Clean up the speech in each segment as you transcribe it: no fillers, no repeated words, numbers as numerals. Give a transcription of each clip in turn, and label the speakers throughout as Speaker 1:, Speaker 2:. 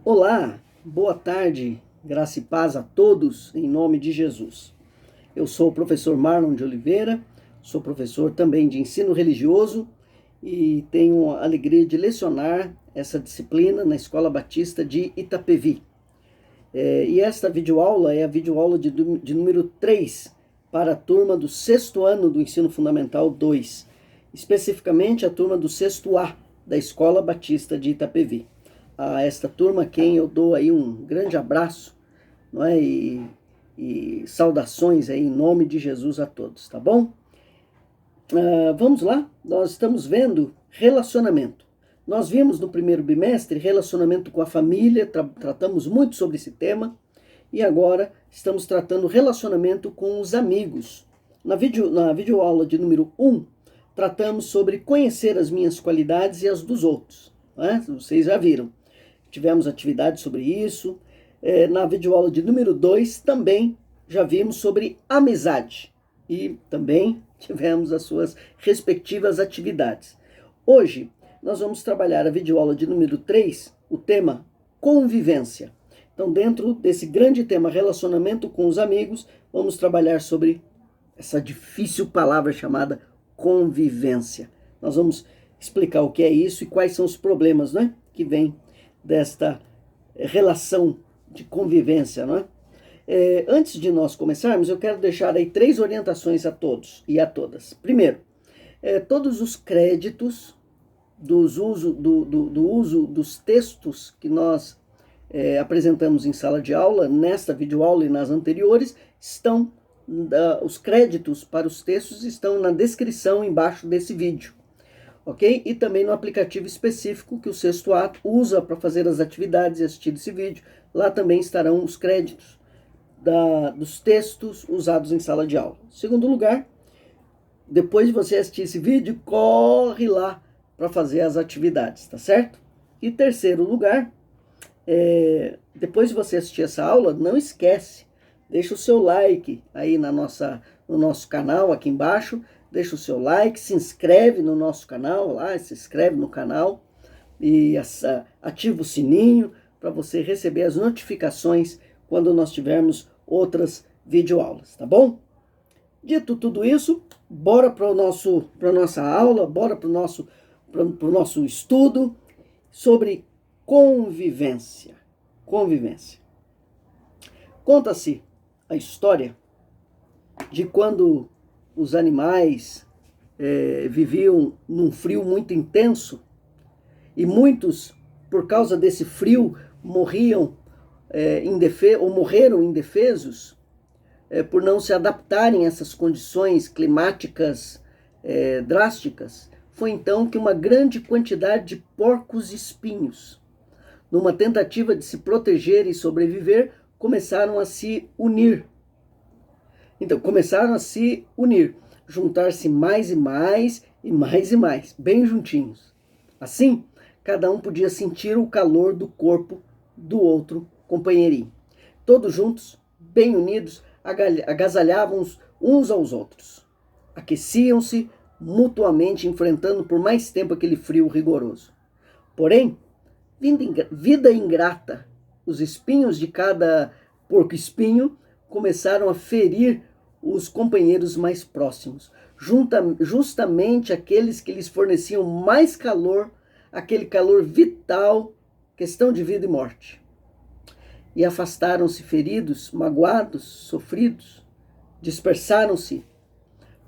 Speaker 1: Olá, boa tarde, graça e paz a todos, em nome de Jesus. Eu sou o professor Marlon de Oliveira, sou professor também de ensino religioso e tenho a alegria de lecionar essa disciplina na Escola Batista de Itapevi. E esta videoaula é a videoaula de número 3 para a turma do 6º ano do Ensino Fundamental 2, especificamente a turma do 6º A da Escola Batista de Itapevi. A esta turma, quem eu dou aí um grande abraço, não é? E saudações aí em nome de Jesus a todos, tá bom? Vamos lá? Nós estamos vendo relacionamento. Nós vimos no primeiro bimestre relacionamento com a família, tratamos muito sobre esse tema, e agora estamos tratando relacionamento com os amigos. Na videoaula de número 1, tratamos sobre conhecer as minhas qualidades e as dos outros, né? Vocês já viram. Tivemos atividades sobre isso. Na videoaula de número 2 também já vimos sobre amizade e também tivemos as suas respectivas atividades. Hoje nós vamos trabalhar a videoaula de número 3, o tema convivência. Então, dentro desse grande tema relacionamento com os amigos, vamos trabalhar sobre essa difícil palavra chamada convivência. Nós vamos explicar o que é isso e quais são os problemas, né, que vêm desta relação de convivência, não é? Antes de nós começarmos, eu quero deixar aí 3 orientações a todos e a todas. Primeiro, todos os créditos do uso dos textos que nós apresentamos em sala de aula, nesta videoaula e nas anteriores, os créditos para os textos estão na descrição embaixo desse vídeo. Ok? E também no aplicativo específico que o 6º A usa para fazer as atividades e assistir esse vídeo. Lá também estarão os créditos dos textos usados em sala de aula. Segundo lugar, depois de você assistir esse vídeo, corre lá para fazer as atividades, tá certo? E terceiro lugar, depois de você assistir essa aula, não esquece, deixa o seu like aí no nosso canal aqui embaixo. Deixa o seu like, se inscreve no nosso canal lá, se inscreve no canal e ativa o sininho para você receber as notificações quando nós tivermos outras videoaulas, tá bom? Dito tudo isso, bora para nossa aula, bora para o nosso estudo sobre convivência. Convivência. Conta-se a história de quando os animais viviam num frio muito intenso e muitos, por causa desse frio, morreram indefesos por não se adaptarem a essas condições climáticas drásticas. Foi então que uma grande quantidade de porcos-espinhos, numa tentativa de se proteger e sobreviver, começaram a se unir. Então, começaram a se unir, juntar-se mais e mais, bem juntinhos. Assim, cada um podia sentir o calor do corpo do outro companheirinho. Todos juntos, bem unidos, agasalhavam uns aos outros. Aqueciam-se mutuamente, enfrentando por mais tempo aquele frio rigoroso. Porém, vida ingrata, os espinhos de cada porco-espinho começaram a ferir os companheiros mais próximos, justamente aqueles que lhes forneciam mais calor, aquele calor vital, questão de vida e morte. E afastaram-se feridos, magoados, sofridos, dispersaram-se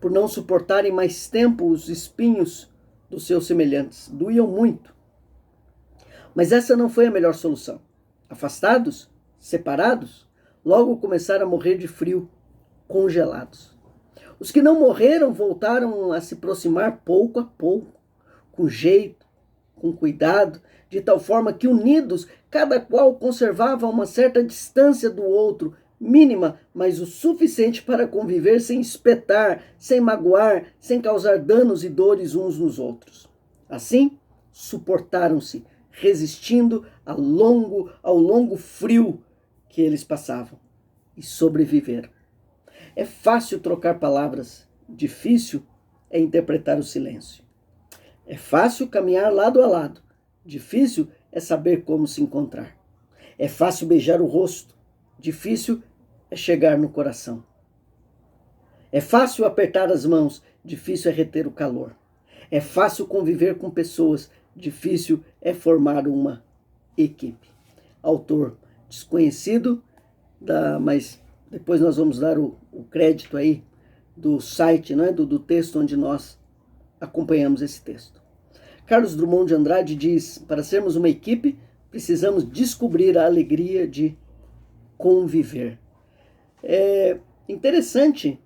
Speaker 1: por não suportarem mais tempo os espinhos dos seus semelhantes. Doíam muito. Mas essa não foi a melhor solução. Afastados, separados, logo começaram a morrer de frio, congelados. Os que não morreram voltaram a se aproximar pouco a pouco, com jeito, com cuidado, de tal forma que unidos, cada qual conservava uma certa distância do outro, mínima, mas o suficiente para conviver sem espetar, sem magoar, sem causar danos e dores uns nos outros. Assim, suportaram-se, resistindo ao longo frio que eles passavam, e sobreviveram. É fácil trocar palavras, difícil é interpretar o silêncio. É fácil caminhar lado a lado, difícil é saber como se encontrar. É fácil beijar o rosto, difícil é chegar no coração. É fácil apertar as mãos, difícil é reter o calor. É fácil conviver com pessoas, difícil é formar uma equipe. Autor desconhecido, mas depois nós vamos dar o crédito aí do site, né, do texto onde nós acompanhamos esse texto. Carlos Drummond de Andrade diz: para sermos uma equipe, precisamos descobrir a alegria de conviver. É interessante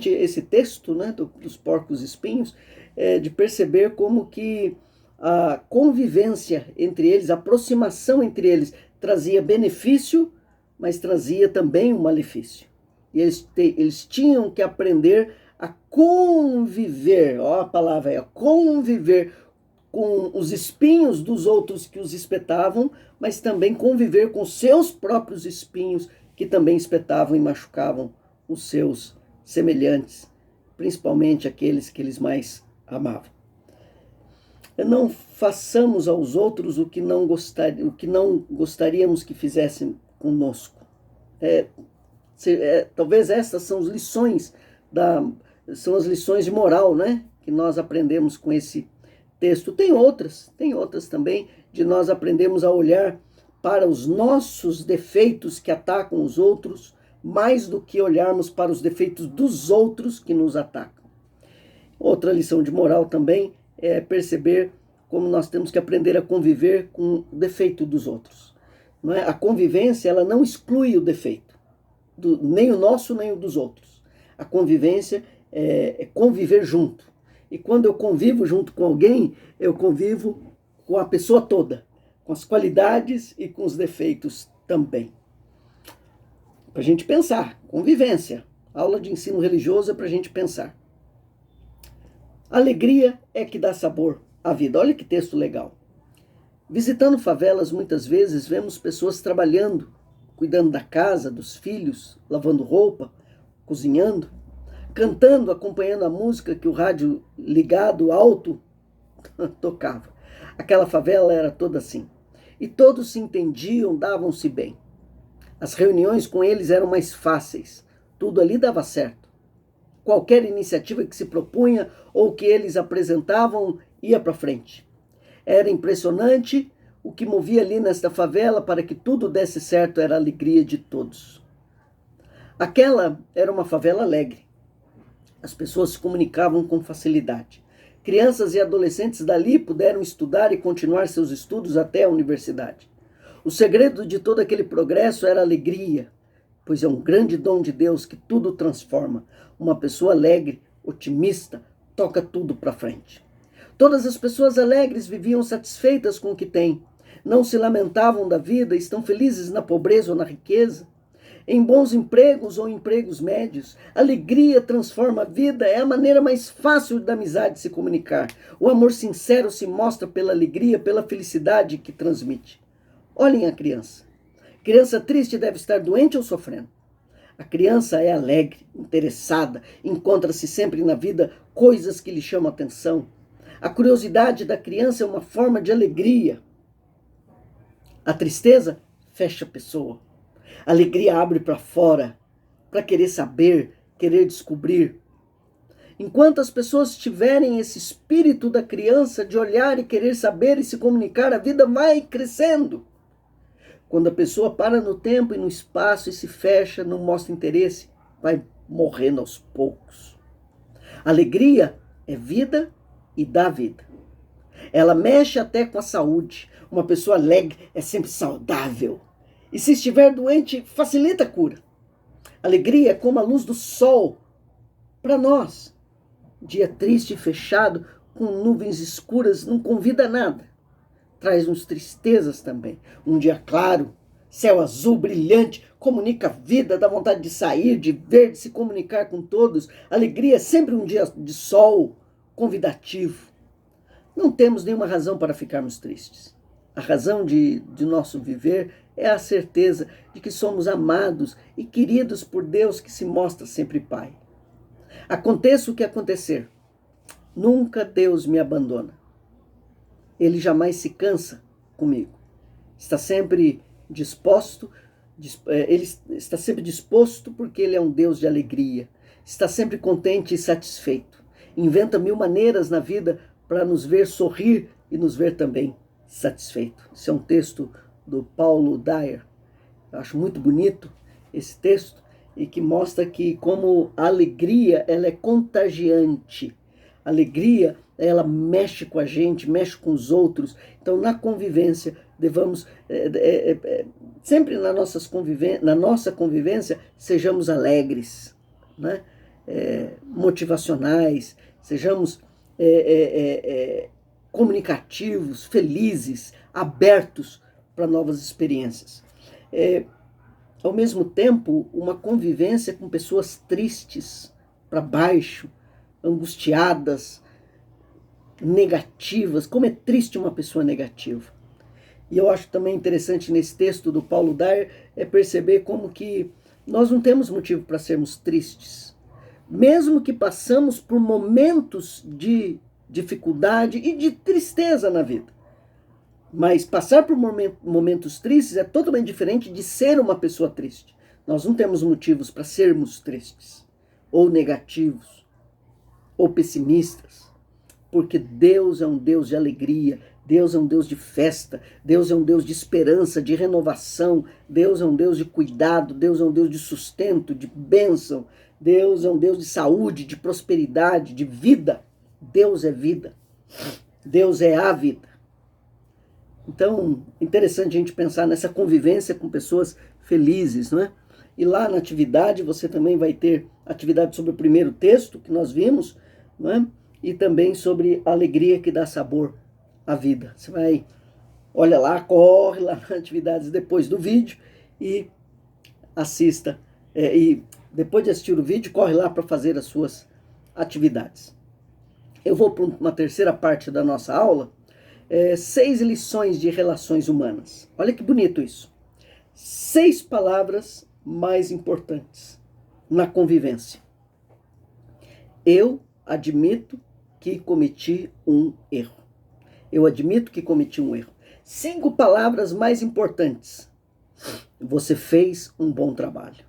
Speaker 1: esse texto, né, dos porcos espinhos, de perceber como que a convivência entre eles, a aproximação entre eles, trazia benefício, mas trazia também um malefício. E eles tinham que aprender a conviver, ó, a palavra é conviver com os espinhos dos outros que os espetavam, mas também conviver com seus próprios espinhos que também espetavam e machucavam os seus semelhantes, principalmente aqueles que eles mais amavam. Não façamos aos outros o que não gostaríamos que fizessem conosco. Talvez essas são as lições de moral, né, que nós aprendemos com esse texto. Tem outras também, de nós aprendemos a olhar para os nossos defeitos que atacam os outros, mais do que olharmos para os defeitos dos outros que nos atacam. Outra lição de moral também é perceber como nós temos que aprender a conviver com o defeito dos outros. Não é? A convivência, ela não exclui o defeito, nem o nosso, nem o dos outros. A convivência é conviver junto. E quando eu convivo junto com alguém, eu convivo com a pessoa toda, com as qualidades e com os defeitos também. Para a gente pensar, convivência. Aula de ensino religioso é para a gente pensar. Alegria é que dá sabor à vida. Olha que texto legal. Visitando favelas, muitas vezes vemos pessoas trabalhando, cuidando da casa, dos filhos, lavando roupa, cozinhando, cantando, acompanhando a música que o rádio ligado alto tocava. Aquela favela era toda assim. E todos se entendiam, davam-se bem. As reuniões com eles eram mais fáceis. Tudo ali dava certo. Qualquer iniciativa que se propunha ou que eles apresentavam ia para frente. Era impressionante o que movia ali nesta favela para que tudo desse certo, era a alegria de todos. Aquela era uma favela alegre. As pessoas se comunicavam com facilidade. Crianças e adolescentes dali puderam estudar e continuar seus estudos até a universidade. O segredo de todo aquele progresso era a alegria, pois é um grande dom de Deus que tudo transforma. Uma pessoa alegre, otimista, toca tudo para frente. Todas as pessoas alegres viviam satisfeitas com o que têm. Não se lamentavam da vida, estão felizes na pobreza ou na riqueza. Em bons empregos ou empregos médios, alegria transforma a vida, é a maneira mais fácil da amizade se comunicar. O amor sincero se mostra pela alegria, pela felicidade que transmite. Olhem a criança. Criança triste deve estar doente ou sofrendo. A criança é alegre, interessada, encontra-se sempre na vida coisas que lhe chamam a atenção. A curiosidade da criança é uma forma de alegria. A tristeza fecha a pessoa. A alegria abre para fora, para querer saber, querer descobrir. Enquanto as pessoas tiverem esse espírito da criança de olhar e querer saber e se comunicar, a vida vai crescendo. Quando a pessoa para no tempo e no espaço e se fecha, não mostra interesse, vai morrendo aos poucos. Alegria é vida e dá vida. Ela mexe até com a saúde. Uma pessoa alegre é sempre saudável. E se estiver doente, facilita a cura. Alegria é como a luz do sol para nós. Dia triste e fechado, com nuvens escuras, não convida a nada. Traz-nos tristezas também. Um dia claro, céu azul, brilhante, comunica a vida, dá vontade de sair, de ver, de se comunicar com todos. Alegria é sempre um dia de sol, convidativo. Não temos nenhuma razão para ficarmos tristes. A razão de nosso viver é a certeza de que somos amados e queridos por Deus, que se mostra sempre Pai. Aconteça o que acontecer, nunca Deus me abandona. Ele jamais se cansa comigo. Está sempre ele está sempre disposto porque ele é um Deus de alegria, está sempre contente e satisfeito. Inventa mil maneiras na vida para nos ver sorrir e nos ver também satisfeito. Esse é um texto do Paulo Dyer. Eu acho muito bonito esse texto e que mostra que como a alegria ela é contagiante. A alegria ela mexe com a gente, mexe com os outros. Então na convivência devamos sempre na nossa convivência sejamos alegres, né? Motivacionais, sejamos comunicativos, felizes, abertos para novas experiências. Ao mesmo tempo, uma convivência com pessoas tristes, para baixo, angustiadas, negativas. Como é triste uma pessoa negativa. E eu acho também interessante nesse texto do Paulo Dyer perceber como que nós não temos motivo para sermos tristes. Mesmo que passamos por momentos de dificuldade e de tristeza na vida. Mas passar por momentos tristes é totalmente diferente de ser uma pessoa triste. Nós não temos motivos para sermos tristes, ou negativos, ou pessimistas. Porque Deus é um Deus de alegria, Deus é um Deus de festa, Deus é um Deus de esperança, de renovação, Deus é um Deus de cuidado, Deus é um Deus de sustento, de bênção, Deus é um Deus de saúde, de prosperidade, de vida. Deus é vida, Deus é a vida. Então, interessante a gente pensar nessa convivência com pessoas felizes, não é? E lá na atividade você também vai ter atividade sobre o primeiro texto que nós vimos, não é? E também sobre a alegria que dá sabor à vida. Você vai, olha lá, corre lá nas atividades depois do vídeo e assista. E depois de assistir o vídeo, corre lá para fazer as suas atividades. Eu vou para uma terceira parte da nossa aula, 6 lições de relações humanas. Olha que bonito isso. 6 palavras mais importantes na convivência. Eu admito que cometi um erro. Eu admito que cometi um erro. 5 palavras mais importantes. Você fez um bom trabalho.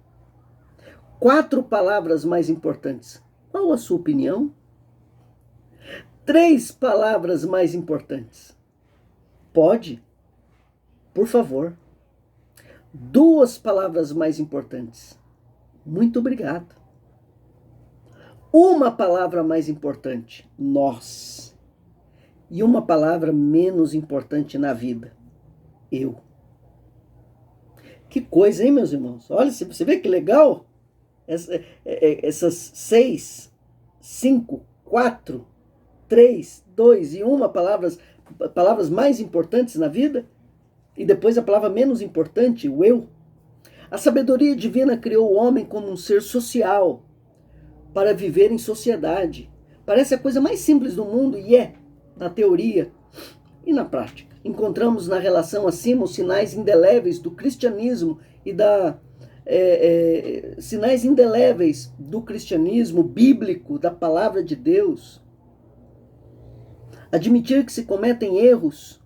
Speaker 1: 4 palavras mais importantes. Qual a sua opinião? 3 palavras mais importantes. Pode? Por favor. 2 palavras mais importantes. Muito obrigado. 1 palavra mais importante. Nós. E 1 palavra menos importante na vida. Eu. Que coisa, hein, meus irmãos? Olha, você vê que legal? Essas 6, 5, 4, 3, 2 e 1 palavras mais importantes na vida, e depois a palavra menos importante, o eu. A sabedoria divina criou o homem como um ser social, para viver em sociedade. Parece a coisa mais simples do mundo, e na teoria e na prática. Encontramos na relação acima os sinais indeléveis do cristianismo e sinais indeléveis do cristianismo bíblico, da palavra de Deus. Admitir que se cometem erros,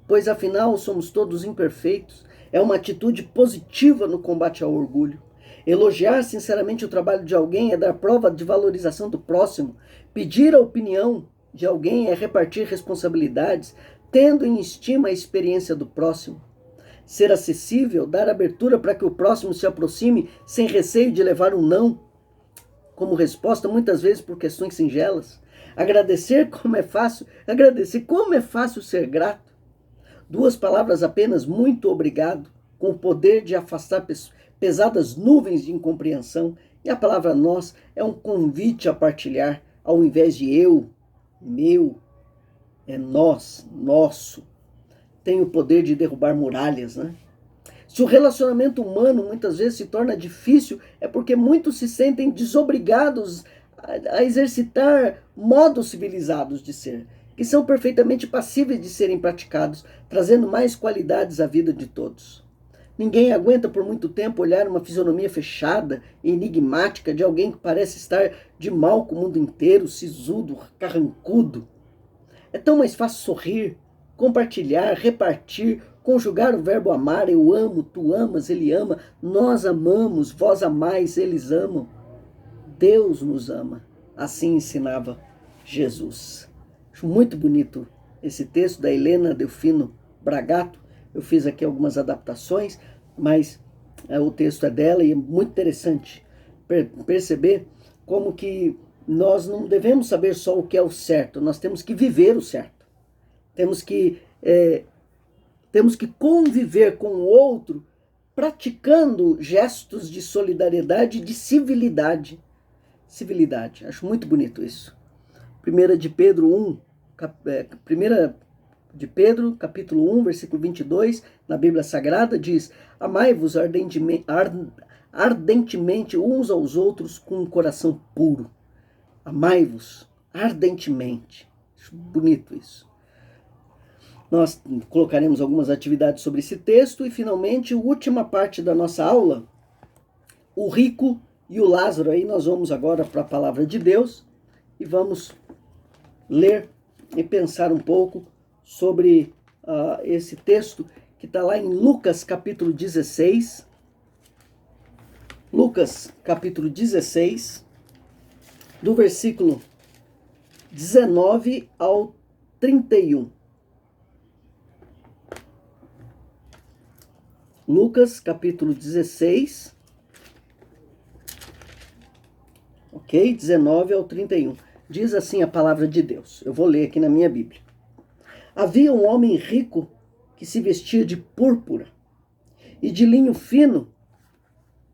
Speaker 1: pois afinal somos todos imperfeitos, é uma atitude positiva no combate ao orgulho. Elogiar sinceramente o trabalho de alguém é dar prova de valorização do próximo. Pedir a opinião de alguém é repartir responsabilidades, tendo em estima a experiência do próximo. Ser acessível, dar abertura para que o próximo se aproxime sem receio de levar um não como resposta, muitas vezes por questões singelas. Agradecer como é fácil ser grato. 2 palavras apenas, muito obrigado, com o poder de afastar pesadas nuvens de incompreensão. E a palavra nós é um convite a partilhar, ao invés de eu, meu, é nós, nosso. Tem o poder de derrubar muralhas, né? Se o relacionamento humano muitas vezes se torna difícil, é porque muitos se sentem desobrigados a exercitar modos civilizados de ser, que são perfeitamente passíveis de serem praticados, trazendo mais qualidades à vida de todos. Ninguém aguenta por muito tempo olhar uma fisionomia fechada e enigmática de alguém que parece estar de mal com o mundo inteiro, sisudo, carrancudo. É tão mais fácil sorrir, compartilhar, repartir, conjugar o verbo amar, eu amo, tu amas, ele ama, nós amamos, vós amais, eles amam. Deus nos ama. Assim ensinava Jesus. Acho muito bonito esse texto da Helena Delfino Bragato. Eu fiz aqui algumas adaptações, mas o texto é dela e é muito interessante perceber como que nós não devemos saber só o que é o certo, nós temos que viver o certo. Temos que conviver com o outro praticando gestos de solidariedade e de civilidade. Civilidade, acho muito bonito isso. 1 de Pedro 1, 1 de Pedro, capítulo 1, versículo 22, na Bíblia Sagrada, diz: amai-vos ardentemente uns aos outros com um coração puro. Amai-vos ardentemente. Acho bonito isso. Nós colocaremos algumas atividades sobre esse texto e, finalmente, a última parte da nossa aula, o rico e o Lázaro. Aí nós vamos agora para a palavra de Deus e vamos ler e pensar um pouco sobre esse texto que está lá em Lucas capítulo 16. Lucas capítulo 16, do versículo 19 ao 31. Lucas capítulo 16, ok? 19 ao 31. Diz assim a palavra de Deus. Eu vou ler aqui na minha Bíblia. Havia um homem rico que se vestia de púrpura e de linho fino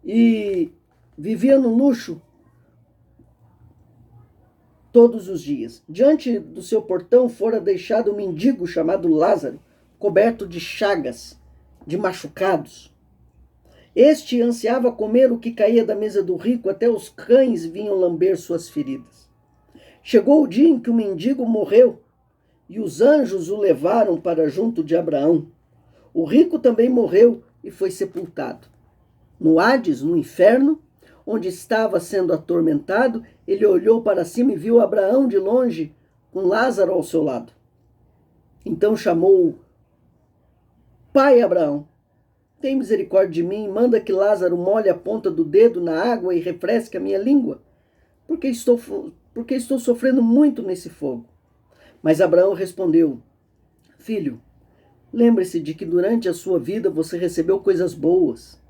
Speaker 1: e vivia no luxo todos os dias. Diante do seu portão fora deixado um mendigo chamado Lázaro, coberto de chagas, de machucados. Este ansiava comer o que caía da mesa do rico, até os cães vinham lamber suas feridas. Chegou o dia em que o mendigo morreu, e os anjos o levaram para junto de Abraão. O rico também morreu e foi sepultado. No Hades, no inferno, onde estava sendo atormentado, ele olhou para cima e viu Abraão de longe, com Lázaro ao seu lado. Então chamou: Pai Abraão, tem misericórdia de mim, manda que Lázaro molhe a ponta do dedo na água e refresque a minha língua, porque estou sofrendo muito nesse fogo. Mas Abraão respondeu: Filho, lembre-se de que durante a sua vida você recebeu coisas boas,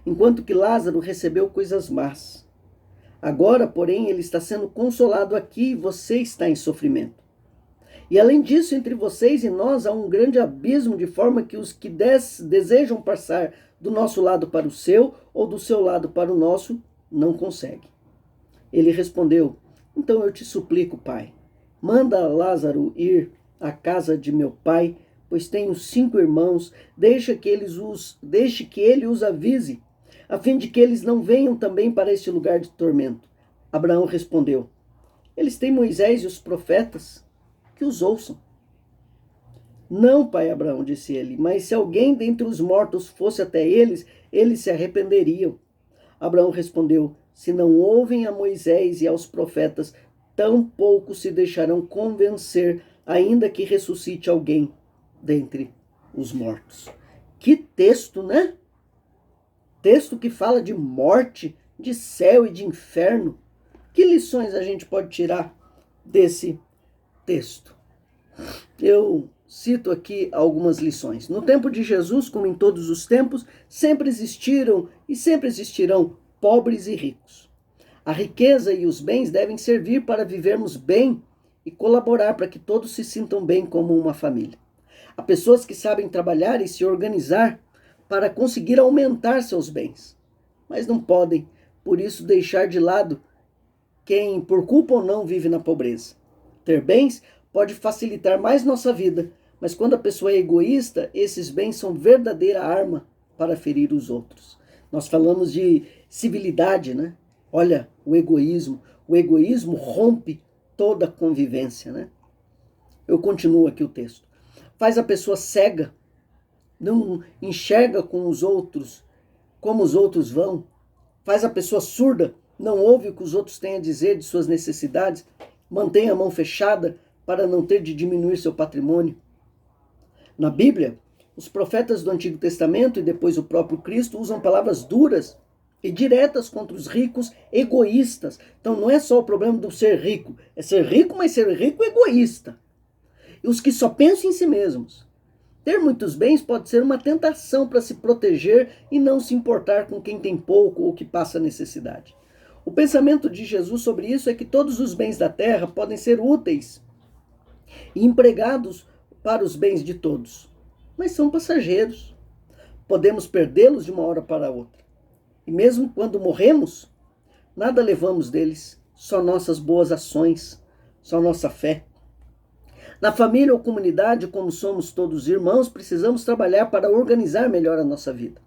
Speaker 1: enquanto que Lázaro recebeu coisas más. Agora, porém, ele está sendo consolado aqui e você está em sofrimento. E além disso, entre vocês e nós há um grande abismo, de forma que os que desejam passar do nosso lado para o seu, ou do seu lado para o nosso, não conseguem. Ele respondeu: Então eu te suplico, pai, manda Lázaro ir à casa de meu pai, pois tenho 5 irmãos, deixe que ele os avise, a fim de que eles não venham também para este lugar de tormento. Abraão respondeu: Eles têm Moisés e os profetas, que os ouçam. Não, pai Abraão, disse ele, mas se alguém dentre os mortos fosse até eles, eles se arrependeriam. Abraão respondeu: Se não ouvem a Moisés e aos profetas, tampouco se deixarão convencer, ainda que ressuscite alguém dentre os mortos. Que texto, né? Texto que fala de morte, de céu e de inferno. Que lições a gente pode tirar desse texto? Eu cito aqui algumas lições. No tempo de Jesus, como em todos os tempos, sempre existiram e sempre existirão pobres e ricos. A riqueza e os bens devem servir para vivermos bem e colaborar para que todos se sintam bem como uma família. Há pessoas que sabem trabalhar e se organizar para conseguir aumentar seus bens, mas não podem, por isso, deixar de lado quem, por culpa ou não, vive na pobreza. Ter bens pode facilitar mais nossa vida, mas quando a pessoa é egoísta, esses bens são verdadeira arma para ferir os outros. Nós falamos de civilidade, né? Olha, o egoísmo rompe toda a convivência, né? Eu continuo aqui o texto. Faz a pessoa cega, não enxerga com os outros como os outros vão. Faz a pessoa surda, não ouve o que os outros têm a dizer de suas necessidades. Mantém a mão fechada para não ter de diminuir seu patrimônio. Na Bíblia, Os profetas do Antigo Testamento e depois o próprio Cristo usam palavras duras e diretas contra os ricos egoístas. Então não é só o problema do ser rico, é ser rico, mas ser rico egoísta. E os que só pensam em si mesmos. Ter muitos bens pode ser uma tentação para se proteger e não se importar com quem tem pouco ou que passa necessidade. O pensamento de Jesus sobre isso é que todos os bens da terra podem ser úteis e empregados para os bens de todos, mas são passageiros. Podemos perdê-los de uma hora para outra. E mesmo quando morremos, nada levamos deles, só nossas boas ações, só nossa fé. Na família ou comunidade, como somos todos irmãos, precisamos trabalhar para organizar melhor a nossa vida.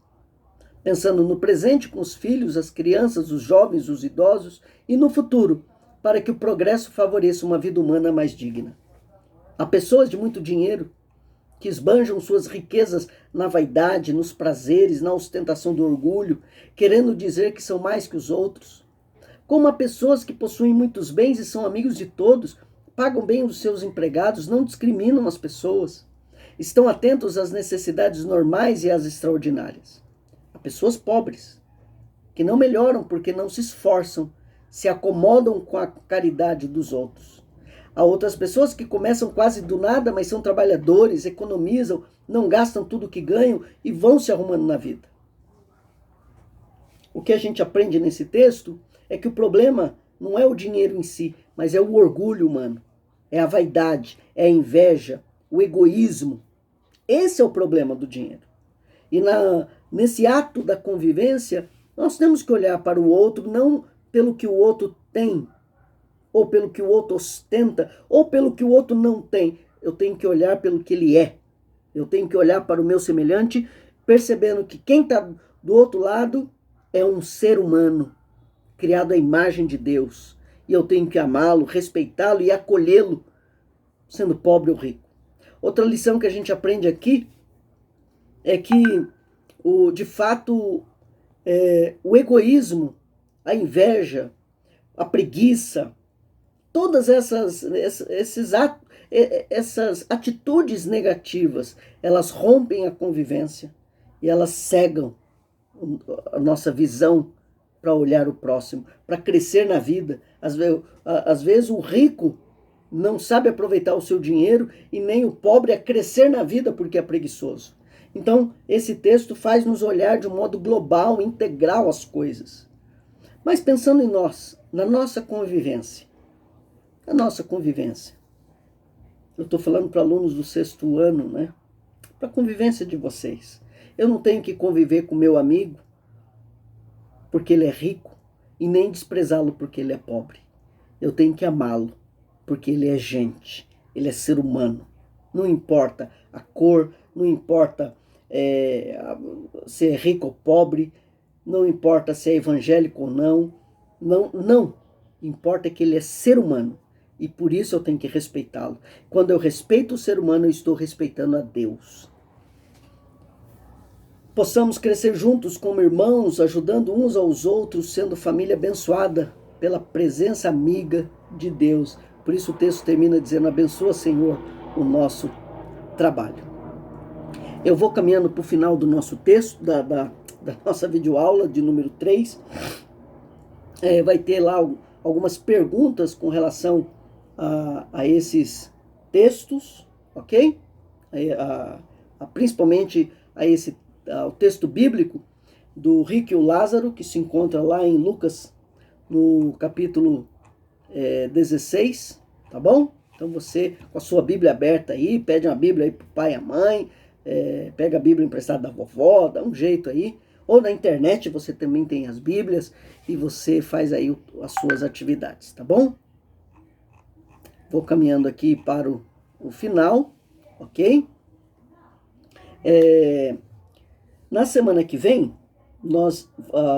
Speaker 1: Pensando no presente com os filhos, as crianças, os jovens, os idosos e no futuro, para que o progresso favoreça uma vida humana mais digna. Há pessoas de muito dinheiro que esbanjam suas riquezas na vaidade, nos prazeres, na ostentação do orgulho, querendo dizer que são mais que os outros. Como há pessoas que possuem muitos bens e são amigos de todos, pagam bem os seus empregados, não discriminam as pessoas, estão atentos às necessidades normais e às extraordinárias. Há pessoas pobres, que não melhoram porque não se esforçam, se acomodam com a caridade dos outros. Há outras pessoas que começam quase do nada, mas são trabalhadores, economizam, não gastam tudo que ganham e vão se arrumando na vida. O que a gente aprende nesse texto é que o problema não é o dinheiro em si, mas é o orgulho humano, é a vaidade, é a inveja, o egoísmo. Esse é o problema do dinheiro. E nesse ato da convivência, nós temos que olhar para o outro não pelo que o outro tem, ou pelo que o outro ostenta, ou pelo que o outro não tem. Eu tenho que olhar pelo que ele é. Eu tenho que olhar para o meu semelhante, percebendo que quem está do outro lado é um ser humano, criado à imagem de Deus. E eu tenho que amá-lo, respeitá-lo e acolhê-lo, sendo pobre ou rico. Outra lição que a gente aprende aqui é que, de fato, o egoísmo, a inveja, a preguiça, todas essas atitudes negativas, elas rompem a convivência e elas cegam a nossa visão para olhar o próximo, para crescer na vida. Às vezes o rico não sabe aproveitar o seu dinheiro e nem o pobre a crescer na vida porque é preguiçoso. Então, esse texto faz nos olhar de um modo global, integral as coisas. Mas pensando em nós, na nossa convivência. Eu estou falando para alunos do 6º ano, né? Para a convivência de vocês. Eu não tenho que conviver com meu amigo porque ele é rico e nem desprezá-lo porque ele é pobre. Eu tenho que amá-lo porque ele é gente, ele é ser humano. Não importa a cor, não importa se é rico ou pobre, não importa se é evangélico ou não. Não. Importa que ele é ser humano. E por isso eu tenho que respeitá-lo. Quando eu respeito o ser humano, eu estou respeitando a Deus. Possamos crescer juntos como irmãos, ajudando uns aos outros, sendo família abençoada pela presença amiga de Deus. Por isso o texto termina dizendo: abençoa, Senhor, o nosso trabalho. Eu vou caminhando para o final do nosso texto, da nossa videoaula de número 3. Vai ter lá algumas perguntas com relação a esses textos, ok? Principalmente ao texto bíblico do rico e o Lázaro, que se encontra lá em Lucas, no capítulo 16, tá bom? Então você, com a sua Bíblia aberta aí, pede uma Bíblia aí pro pai e a mãe, pega a Bíblia emprestada da vovó, dá um jeito aí. Ou na internet você também tem as Bíblias e você faz aí as suas atividades, tá bom? Vou caminhando aqui para o final, ok? Na semana que vem, nós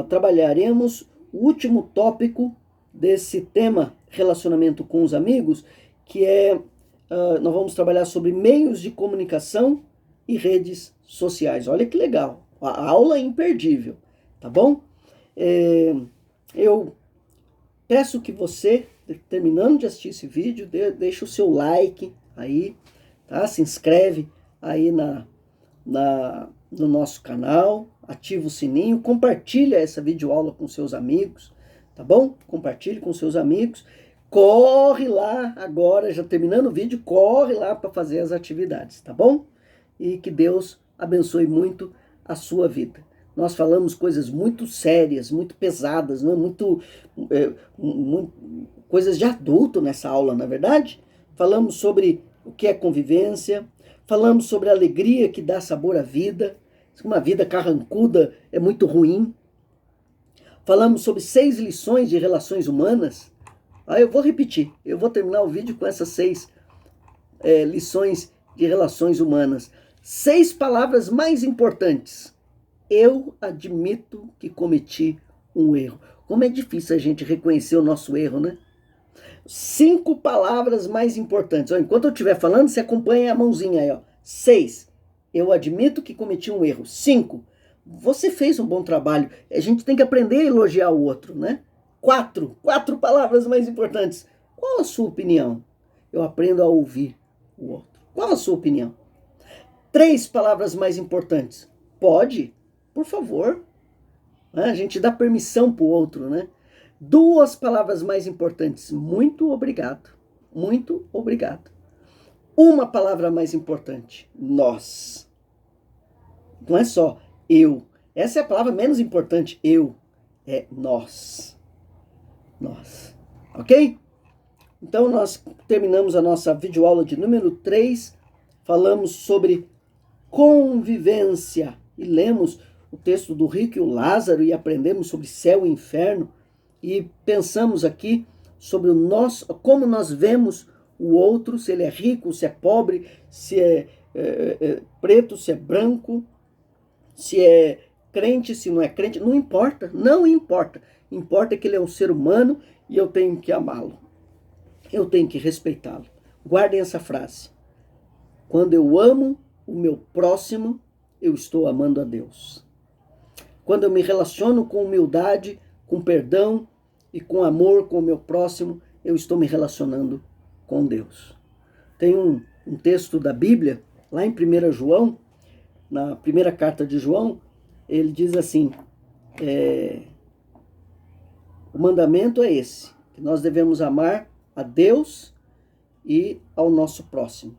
Speaker 1: trabalharemos o último tópico desse tema, relacionamento com os amigos, que nós vamos trabalhar sobre meios de comunicação e redes sociais. Olha que legal, a aula é imperdível, tá bom? Eu peço que você, terminando de assistir esse vídeo, deixe o seu like aí, tá? Se inscreve aí no nosso canal, ativa o sininho, compartilha essa videoaula com seus amigos, tá bom? Compartilhe com seus amigos. Corre lá agora, já terminando o vídeo, corre lá para fazer as atividades, tá bom? E que Deus abençoe muito a sua vida. Nós falamos coisas muito sérias, muito pesadas, não é? Muito coisas de adulto nessa aula, não é verdade? Falamos sobre o que é convivência, falamos sobre a alegria que dá sabor à vida. Uma vida carrancuda é muito ruim. Falamos sobre 6 lições de relações humanas. Eu vou repetir, eu vou terminar o vídeo com essas 6 lições de relações humanas. 6 palavras mais importantes. Eu admito que cometi um erro. Como é difícil a gente reconhecer o nosso erro, né? 5 palavras mais importantes. Enquanto eu estiver falando, você acompanha a mãozinha aí, ó. 6. Eu admito que cometi um erro. 5. Você fez um bom trabalho. A gente tem que aprender a elogiar o outro, né? 4 palavras mais importantes. Qual a sua opinião? Eu aprendo a ouvir o outro. Qual a sua opinião? 3 palavras mais importantes. Pode, por favor. A gente dá permissão para o outro, né? 2 palavras mais importantes. Muito obrigado. Muito obrigado. 1 palavra mais importante. Nós. Não é só eu. Essa é a palavra menos importante. Eu. É nós. Nós. Ok? Então nós terminamos a nossa videoaula de número 3. Falamos sobre convivência. E lemos o texto do rico e o Lázaro e aprendemos sobre céu e inferno. E pensamos aqui sobre como nós vemos o outro, se ele é rico, se é pobre, se é preto, se é branco, se é crente, se não é crente, não importa, não importa. Importa que ele é um ser humano e eu tenho que amá-lo. Eu tenho que respeitá-lo. Guardem essa frase. Quando eu amo o meu próximo, eu estou amando a Deus. Quando eu me relaciono com humildade, com perdão e com amor com o meu próximo, eu estou me relacionando com Deus. Tem um texto da Bíblia, lá em 1 João, na primeira carta de João, ele diz assim, o mandamento é esse, que nós devemos amar a Deus e ao nosso próximo.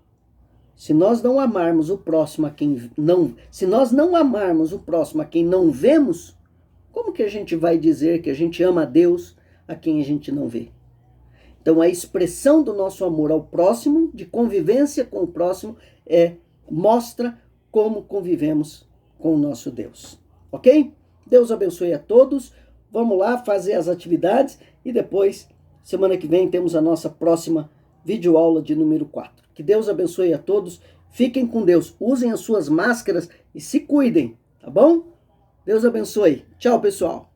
Speaker 1: Se nós não amarmos o próximo a quem não, se nós não amarmos o próximo a quem não vemos, como que a gente vai dizer que a gente ama a Deus a quem a gente não vê? Então a expressão do nosso amor ao próximo, de convivência com o próximo, mostra como convivemos com o nosso Deus. Ok? Deus abençoe a todos. Vamos lá fazer as atividades e depois, semana que vem, temos a nossa próxima videoaula de número 4. Que Deus abençoe a todos. Fiquem com Deus. Usem as suas máscaras e se cuidem, tá bom? Deus abençoe. Tchau, pessoal.